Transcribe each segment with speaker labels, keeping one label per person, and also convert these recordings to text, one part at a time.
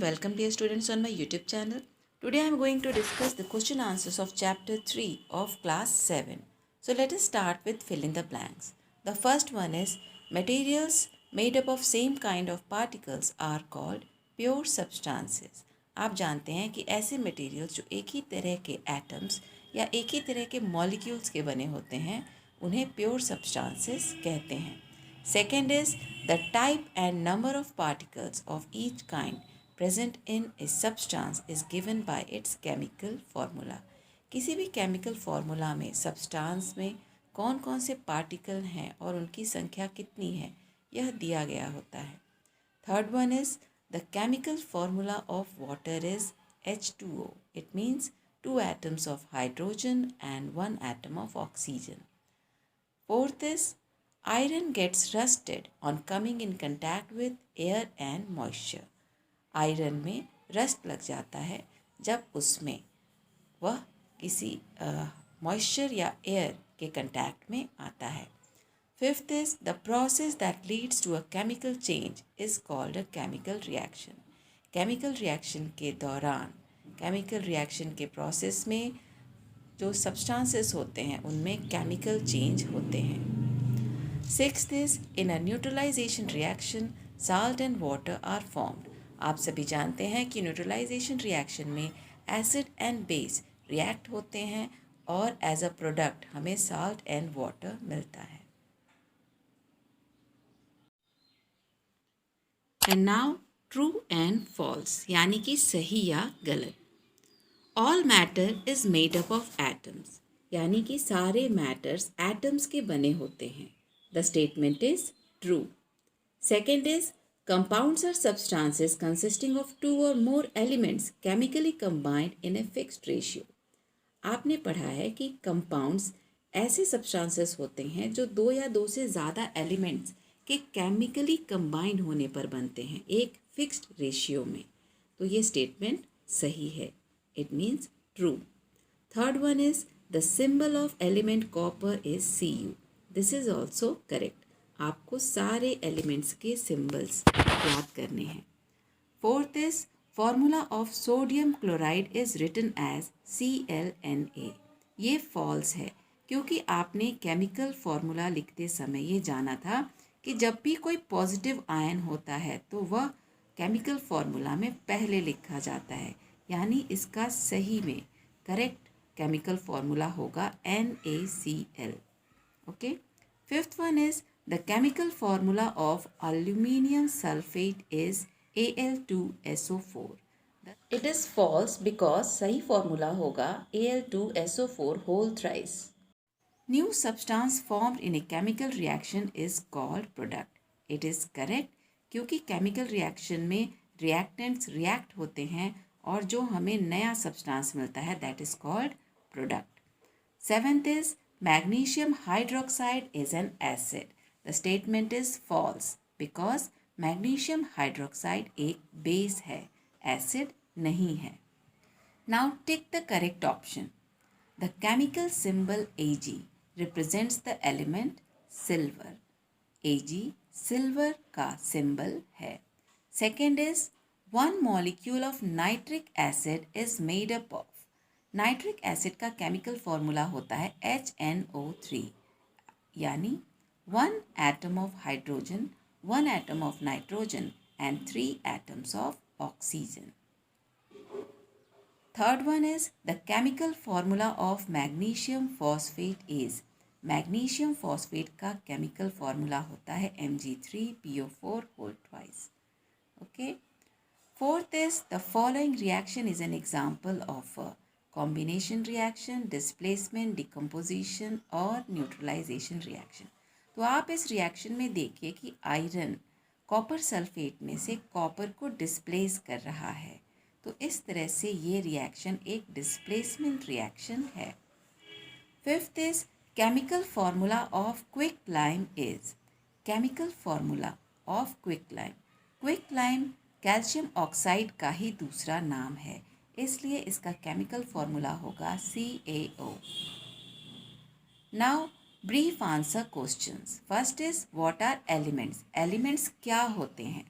Speaker 1: welcome dear students on my YouTube channel. Today I am going to discuss the question answers of chapter 3 of class 7. So let us start with fill in the blanks. The first one is materials made up of same kind of particles are called pure substances. आप जानते हैं कि ऐसे materials जो एक ही तरह के atoms या एक ही तरह के मॉलिक्यूल्स के बने होते हैं उन्हें प्योर सब्सटेंसेस कहते हैं. Second is the type and number of particles of each kind present in a substance is given by its chemical formula. किसी भी chemical formula में substance में कौन कौन से particle हैं और उनकी संख्या कितनी है यह दिया गया होता है. Third one is the chemical formula of water is H2O. It means 2 atoms of hydrogen and 1 atom of oxygen. Fourth is iron gets rusted on coming in contact with air and moisture. Iron में rust लग जाता है जब उसमें वह किसी moisture या air के कंटैक्ट में आता है. Fifth is the process that leads to a chemical change is called a chemical reaction. Chemical reaction के दौरान केमिकल रिएक्शन के प्रोसेस में जो सब्सटेंसेस होते हैं उनमें केमिकल चेंज होते हैं. Sixth is in a neutralization reaction salt and water are formed. आप सभी जानते हैं कि न्यूट्रलाइजेशन रिएक्शन में एसिड एंड बेस रिएक्ट होते हैं और एज अ प्रोडक्ट हमें साल्ट एंड वाटर मिलता है. And now true and false यानी कि सही या गलत. All matter is made up of atoms यानी कि सारे मैटर्स एटम्स के बने होते हैं. The statement is true. Second is compounds are substances consisting of 2 or more elements chemically combined in a fixed ratio. आपने पढ़ा है कि compounds ऐसे substances होते हैं जो 2 या 2 से ज़्यादा elements के chemically combined होने पर बनते हैं एक fixed ratio में. तो ये statement सही है. It means true. Third one is the symbol of element copper is Cu. This is also correct. आपको सारे एलिमेंट्स के सिम्बल्स याद करने हैं. Fourth is formula of sodium chloride is written as ClNa. ये फॉल्स है क्योंकि आपने केमिकल फार्मूला लिखते समय ये जाना था कि जब भी कोई पॉजिटिव आयन होता है तो वह केमिकल फार्मूला में पहले लिखा जाता है. यानी इसका सही में करेक्ट केमिकल फार्मूला होगा NaCl. Okay. Fifth one is the chemical formula of aluminium sulfate is Al2SO4. It is false because सही formula होगा Al2SO4 whole thrice. New substance formed in a chemical reaction is called product. It is correct क्योंकि chemical reaction में reactants react होते हैं और जो हमें नया substance मिलता है that is called product. Seventh is magnesium hydroxide is an acid. The statement is false because magnesium hydroxide एक base है, acid नहीं है. Now tick the correct option. The chemical symbol Ag represents the element silver. Ag silver का symbol है. Second is one molecule of nitric acid is made up of. Nitric acid का chemical formula होता है HNO3 यानी 1 atom of hydrogen, 1 atom of nitrogen and 3 atoms of oxygen. Third one is the chemical formula of magnesium phosphate is. Magnesium phosphate का chemical formula होता है Mg3PO4 whole twice. Okay. Fourth is the following reaction is an example of a combination reaction, displacement, decomposition और neutralisation reaction. तो आप इस reaction में देखिए कि आयरन कॉपर सल्फेट में से कॉपर को डिस्प्लेस कर रहा है. तो इस तरह से ये रिएक्शन एक डिस्प्लेसमेंट रिएक्शन है. Fifth is chemical formula of quicklime is. Chemical formula of quicklime. Quicklime calcium oxide का ही दूसरा नाम है इसलिए इसका केमिकल फार्मूला होगा CaO. Now brief answer questions. First is what are elements. Elements क्या होते हैं.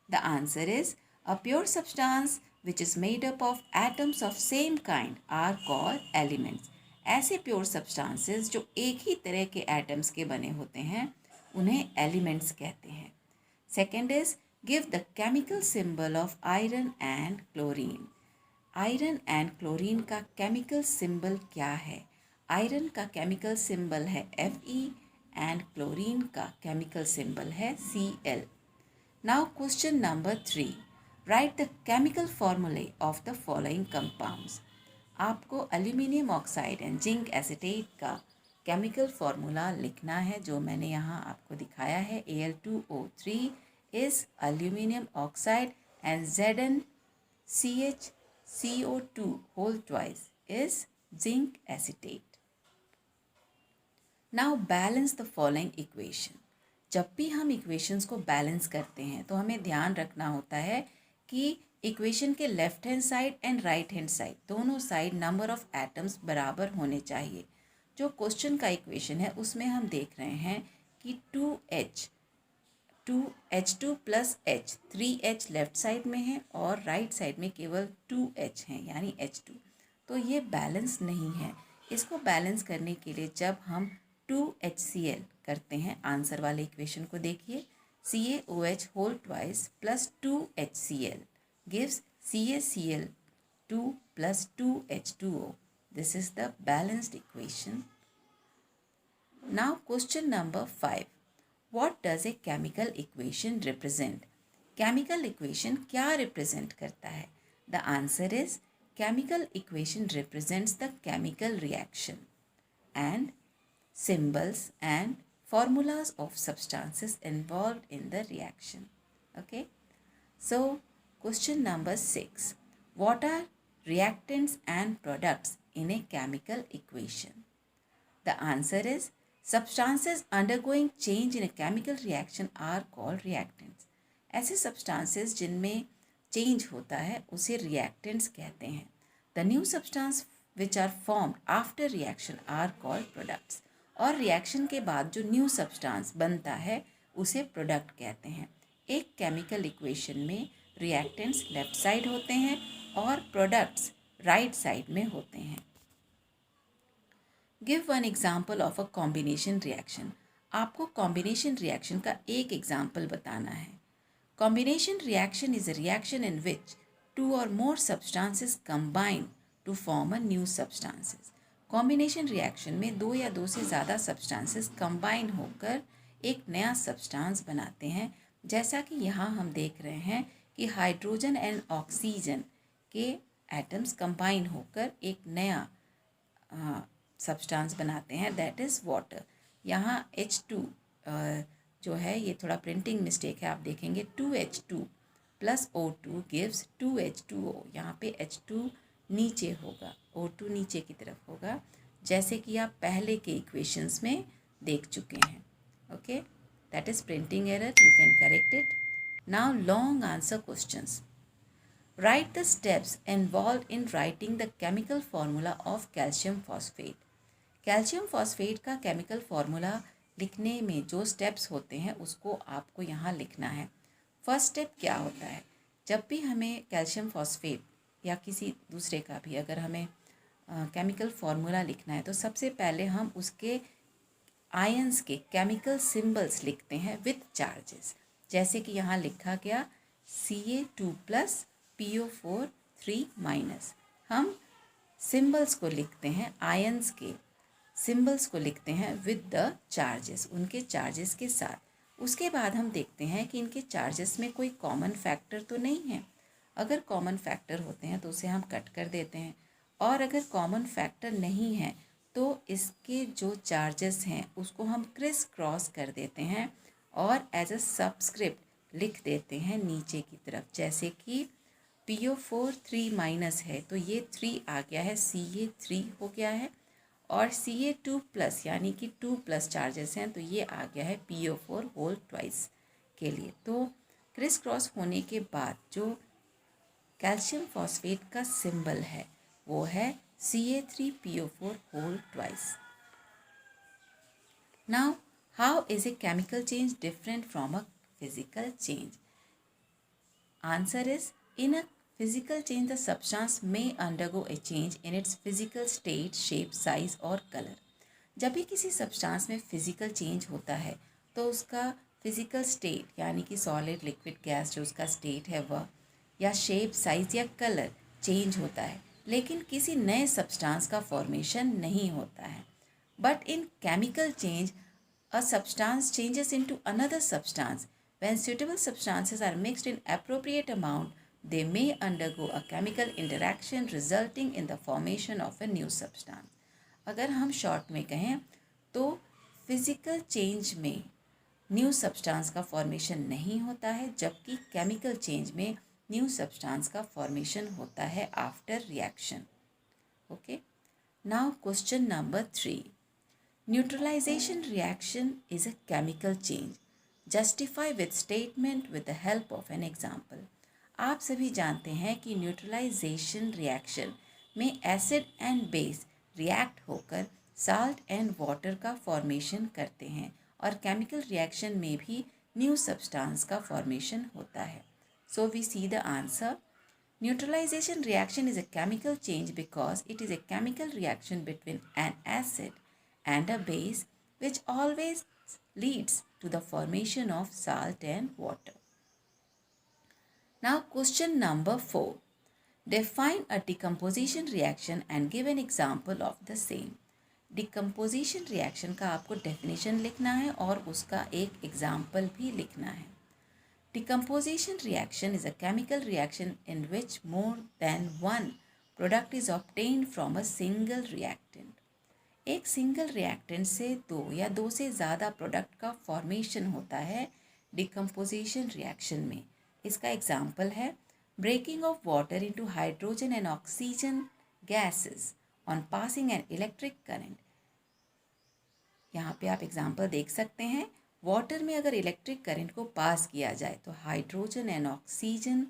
Speaker 1: The answer is A pure substance which is made up of atoms of same kind are called elements. ऐसे pure substances जो एक ही तरह के atoms के बने होते हैं उन्हें एलिमेंट्स कहते हैं. Second is give the chemical symbol of iron and chlorine. Iron and chlorine का केमिकल सिंबल क्या है? आयरन का केमिकल सिंबल है Fe एंड क्लोरीन का केमिकल सिंबल है Cl. Now question number 3. Right the chemical फॉर्मूले ऑफ द फॉलोइंग कंपाउंड्स. आपको aluminium oxide and zinc acetate का केमिकल फॉर्मूला लिखना है जो मैंने यहाँ आपको दिखाया है. Al2O3 is aluminium oxide and ZnCHCO2 whole twice is zinc acetate. Now balance the following equation. जब भी हम इक्वेशंस को बैलेंस करते हैं तो हमें ध्यान रखना होता है कि इक्वेशन के left hand side and right hand side दोनों साइड नंबर ऑफ एटम्स बराबर होने चाहिए. जो क्वेश्चन का इक्वेशन है उसमें हम देख रहे हैं कि 2H2 plus H 3H left side में है और राइट साइड में केवल 2H हैं यानी H2. तो ये बैलेंस नहीं है. इसको बैलेंस करने के लिए जब हम 2HCl करते हैं, आंसर वाले इक्वेशन को देखिए, CaOH whole twice plus 2HCl gives CaCl2 plus 2H2O. This is the balanced equation. Now question number 5. What does a chemical equation represent? Chemical equation क्या represent करता है? The answer is chemical equation represents the chemical reaction and symbols and formulas of substances involved in the reaction. Okay. So question number 6. What are reactants and products in a chemical equation? The answer is substances undergoing change in a chemical reaction are called reactants. ऐसे substances जिनमें change होता है उसे reactants कहते हैं. The new substance which are formed after reaction are called products. और reaction के बाद जो न्यू सब्सटेंस बनता है उसे प्रोडक्ट कहते हैं. एक केमिकल इक्वेशन में रिएक्टेंट्स लेफ्ट साइड होते हैं और प्रोडक्ट्स राइट साइड में होते हैं. Give one example of a combination reaction. आपको कॉम्बिनेशन रिएक्शन का एक एग्जाम्पल बताना है. Combination reaction is a reaction in which 2 or more substances combine to form a new substances. Combination reaction में 2 या 2 से ज़्यादा सब्सटेंसेस कंबाइन होकर एक नया सब्सटेंस बनाते हैं. जैसा कि यहाँ हम देख रहे हैं कि हाइड्रोजन एंड ऑक्सीजन के एटम्स कंबाइन होकर एक नया सब्सटेंस बनाते हैं, दैट इज़ वाटर. यहाँ H2 जो है ये थोड़ा प्रिंटिंग मिस्टेक है, आप देखेंगे 2H2 plus O2 gives 2H2O. यहाँ पे H2 नीचे होगा, O2 नीचे की तरफ होगा, जैसे कि आप पहले के इक्वेशंस में देख चुके हैं. Okay, that is printing error, you can correct it. Now long answer questions. Right the steps involve in writing the chemical formula of calcium phosphate. Calcium phosphate का केमिकल फार्मूला लिखने में जो स्टेप्स होते हैं उसको आपको यहाँ लिखना है. फर्स्ट स्टेप क्या होता है? जब भी हमें कैल्शियम फॉस्फेट या किसी दूसरे का भी अगर हमें केमिकल फार्मूला लिखना है तो सबसे पहले हम उसके आयंस के केमिकल सिंबल्स लिखते हैं विथ चार्जेस. जैसे कि यहाँ लिखा गया Ca2 प्लस PO4 3 माइनस. हम सिंबल्स को लिखते हैं, आयंस के सिंबल्स को लिखते हैं विद द चार्जेस, उनके चार्जेस के साथ. उसके बाद हम देखते हैं कि इनके चार्जेस में कोई कॉमन फैक्टर तो नहीं है. अगर कॉमन फैक्टर होते हैं तो उसे हम कट कर देते हैं, और अगर कॉमन फैक्टर नहीं है तो इसके जो चार्जेस हैं उसको हम क्रिस क्रॉस कर देते हैं और एज अ सबस्क्रिप्ट लिख देते हैं नीचे की तरफ. जैसे कि PO4 3 माइनस है तो ये 3 आ गया है, Ca3 हो गया है, और Ca2 प्लस यानी कि 2 प्लस चार्जेस हैं तो ये आ गया है PO4 होल ट्वाइस के लिए. तो क्रिस क्रॉस होने के बाद जो कैल्शियम फॉस्फेट का सिंबल है वो है Ca3PO4 whole twice. Now how is a chemical change different from a physical change? Answer is, in a physical change, the substance may undergo a change in its physical state, shape, size और color. जब भी किसी substance में physical change होता है तो उसका physical state यानी कि सॉलिड लिक्विड गैस जो उसका स्टेट है वह, या शेप साइज या कलर चेंज होता है, लेकिन किसी नए सब्सटेंस का फॉर्मेशन नहीं होता है. But in chemical change a substance changes into another substance. When suitable substances are mixed in appropriate amount, they may undergo a chemical interaction resulting in the formation of a new substance. अगर हम short में कहें तो physical change में new substance का formation नहीं होता है, जबकि केमिकल चेंज में न्यू सब्सटेंस का फॉर्मेशन होता है after reaction. Okay, now question number 3. Neutralization reaction is a chemical change. Justify with statement with the help of an example. आप सभी जानते हैं कि न्यूट्रलाइजेशन रिएक्शन में एसिड एंड बेस रिएक्ट होकर साल्ट एंड वाटर का फॉर्मेशन करते हैं और केमिकल रिएक्शन में भी न्यू सब्सटेंस का फॉर्मेशन होता है. So we see the answer. Neutralization reaction is a chemical change because it is a chemical reaction between an acid and a base which always leads to the formation of salt and water. Now question number 4. Define a decomposition reaction and give an example of the same. Decomposition reaction का आपको definition लिखना है और उसका एक example भी लिखना है. Decomposition reaction is a chemical reaction in which more than one product is obtained from a single reactant. एक सिंगल रिएक्टेंट से दो या दो से ज़्यादा प्रोडक्ट का फॉर्मेशन होता है डिकम्पोजिशन रिएक्शन में. इसका एग्जाम्पल है breaking of water into hydrogen and oxygen gases on passing an electric current. यहाँ पे आप एग्जाम्पल देख सकते हैं. वाटर में अगर इलेक्ट्रिक करंट को पास किया जाए तो हाइड्रोजन एंड ऑक्सीजन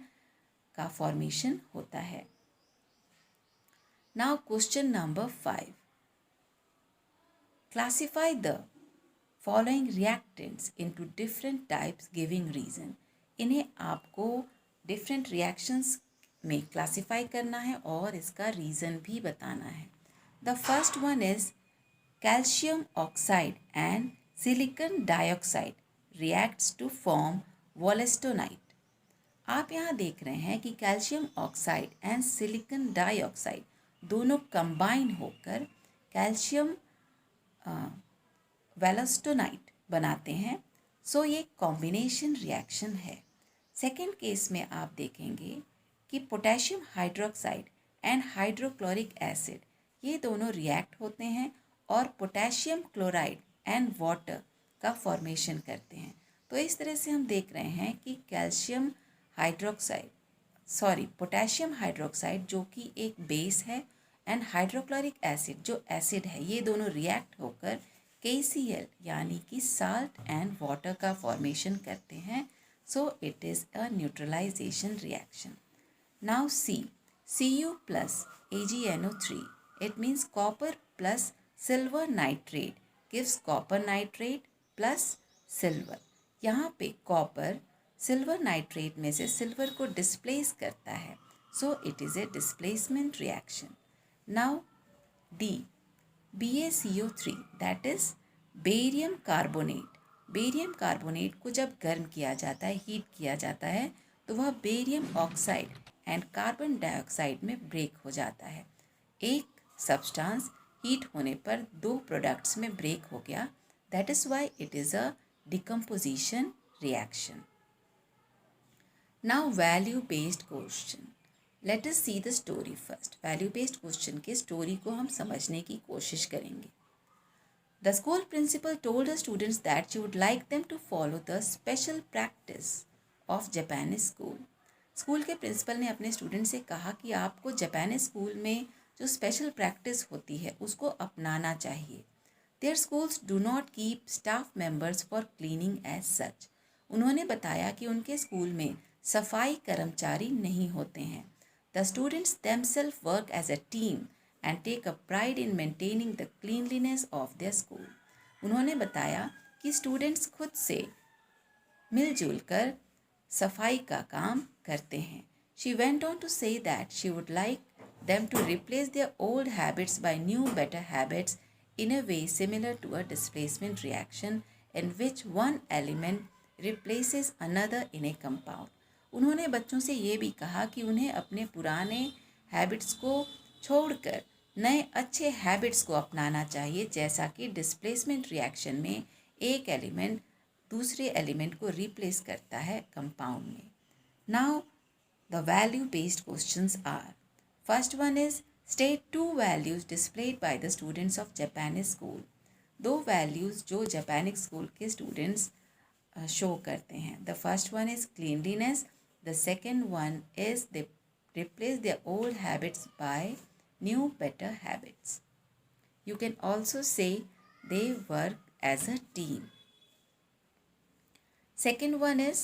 Speaker 1: का फॉर्मेशन होता है. Now question number 5. Classify the following reactants into different types giving reason. इन्हें आपको different reactions में classify करना है और इसका reason भी बताना है. The first one is calcium oxide and silicon dioxide reacts to form wollastonite. आप यहाँ देख रहे हैं कि calcium oxide and silicon dioxide दोनों कंबाइन होकर कैल्शियम वेलोस्टोनाइट बनाते हैं. सो ये कॉम्बिनेशन रिएक्शन है. सेकेंड केस में आप देखेंगे कि potassium hydroxide and hydrochloric acid ये दोनों रिएक्ट होते हैं और पोटेशियम क्लोराइड एंड वाटर का फॉर्मेशन करते हैं. तो इस तरह से हम देख रहे हैं कि पोटेशियम हाइड्रोक्साइड जो कि एक बेस है एंड हाइड्रोक्लोरिक एसिड जो एसिड है, ये दोनों रिएक्ट होकर KCl यानी कि साल्ट एंड वाटर का फॉर्मेशन करते हैं. So it is a neutralization reaction. Now Cu plus AgNO3, it means copper plus silver nitrate gives copper nitrate plus silver. यहाँ पे कॉपर सिल्वर नाइट्रेट में से सिल्वर को डिस्प्लेस करता है. सो it is a displacement reaction. Now D, BaCO3 that is barium carbonate. Barium carbonate को जब गर्म किया जाता है, हीट किया जाता है, तो वह barium oxide and carbon dioxide में ब्रेक हो जाता है. एक सब्सटेंस हीट होने पर दो प्रोडक्ट्स में ब्रेक हो गया. That is why it is a decomposition reaction. Now value based question. Let us see the story first. Value based question के स्टोरी को हम समझने की कोशिश करेंगे. The school principal told the students that she would like them to follow the special practice of Japanese school. School के principal ने अपने स्टूडेंट से कहा कि आपको जापानीज स्कूल में जो स्पेशल प्रैक्टिस होती है उसको अपनाना चाहिए. Their schools do not keep staff members for cleaning as such. उन्होंने बताया कि उनके स्कूल में सफाई कर्मचारी नहीं होते हैं. The students themselves work as a team and take a pride in maintaining the cleanliness of their school. उन्होंने बताया कि स्टूडेंट्स खुद से मिलजुल कर सफाई का काम करते हैं. She went on to say that she would like them to replace their old habits by new better habits in a way similar to a displacement reaction in which one element replaces another in a compound. उन्होंने बच्चों से ये भी कहा कि उन्हें अपने पुराने हैबिट्स को छोड़कर नए अच्छे हैबिट्स को अपनाना चाहिए, जैसा कि डिस्प्लेसमेंट रिएक्शन में एक एलिमेंट दूसरे एलिमेंट को रिप्लेस करता है कंपाउंड में. Now the value based questions are. First one is state 2 values displayed by the students of Japanese school. 2 values जो जापानिक स्कूल के स्टूडेंट्स शो करते हैं. The first one is cleanliness. The second one is they replace their old habits by new better habits. You can also say they work as a team. Second one is,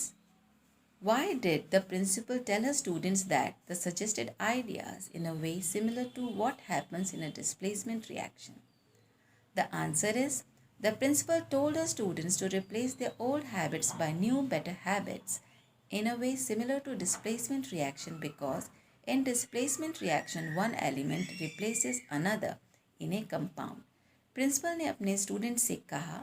Speaker 1: why did the principal tell her students that the suggested ideas in a way similar to what happens in a displacement reaction? The answer is, the principal told her students to replace their old habits by new better habits in a way similar to displacement reaction because in displacement reaction one element replaces another in a compound. Principal ने अपने student से कहा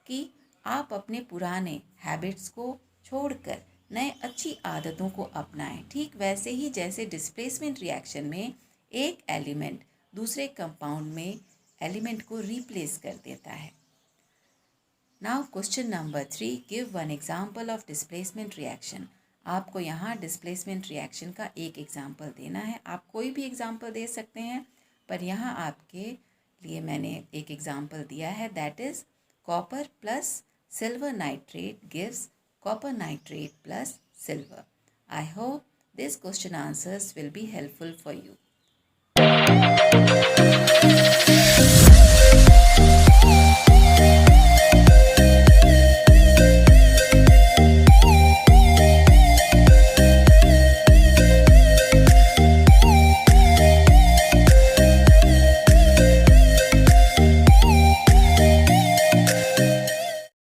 Speaker 1: कि आप अपने पुराने habits को छोड़कर नए अच्छी आदतों को अपनाएं, ठीक वैसे ही जैसे डिस्प्लेसमेंट रिएक्शन में एक एलिमेंट दूसरे कंपाउंड में एलिमेंट को रिप्लेस कर देता है. Now question number 3, give one example of displacement reaction. आपको यहाँ डिस्प्लेसमेंट रिएक्शन का एक एग्जाम्पल देना है. आप कोई भी एग्जाम्पल दे सकते हैं, पर यहाँ आपके लिए मैंने एक एग्जाम्पल दिया है, that is copper plus silver nitrate gives copper nitrate plus silver. I hope this question answers will be helpful for you.